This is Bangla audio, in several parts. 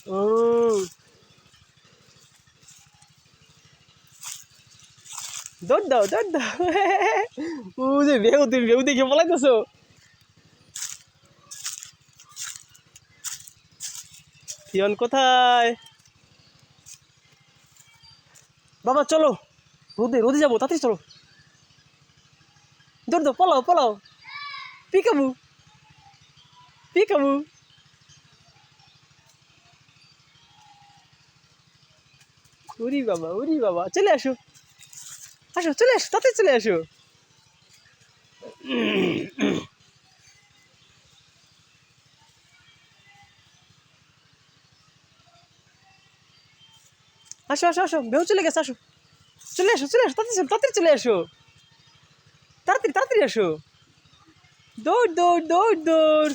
ও দৌড় দাও দৌড় দাও ও যে বেউ তুমি বেউ দেখে পলাইতেছো ফিয়ন কোথায় বাবা চলো রোদে রোদে যাবো তাড়াতাড়ি চলো দৌড় দাও পলাও পলাও পিকাবু পিকাবু উরি বাবা চলে আসো আসো চলে আসো তাড়াতাড়ি চলে আসো আসো আসো আসো বেউ চলে গেছে আসো চলে আসো তাড়াতাড়ি চলে আসো তাড়াতাড়ি তাড়াতাড়ি আসো দৌড় দৌড় দৌড় দৌড়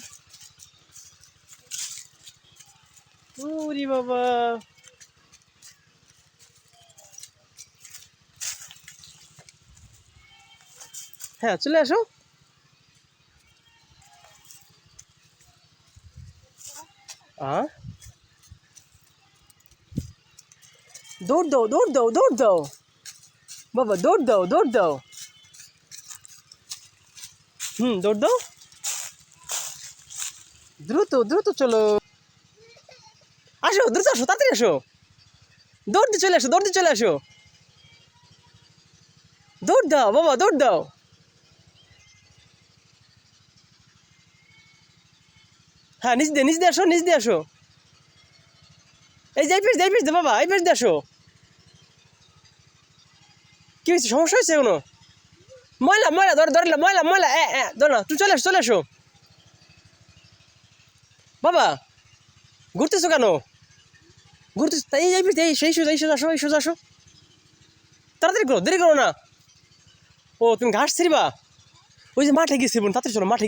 ওরে বাবা হ্যাঁ চলে আসো দৌড় দাও দৌড় দাও দৌড় দাও বাবা দৌড় দাও দৌড় দাও দৌড় দাও দ্রুত দ্রুত চলো আসো দ্রুত আসো তাড়াতাড়ি আসো দৌড় দিয়ে চলে আসো দৌড় দিয়ে চলে আসো দৌড় দাও বাবা দৌড় দাও হ্যাঁ নিচ দিয়ে আসো নিচ দিয়ে আসো এই যে এই পেজ দে বাবা এই পেজ দিয়ে আসো কি হয়েছে সমস্যা হয়েছে কোনো ময়লা ময়লা ধরলে ময়লা ময়লা ধর না তুই চলে আসো বাবা ঘুরতেছো কেন ঘুরতেছো তাই এই সোজা আসো তাড়াতাড়ি করো দেরি করো না ও তুমি ঘাস ছিড়বা ওই যে মাঠে গিয়েছি তাড়াতাড়ি চলো মাঠে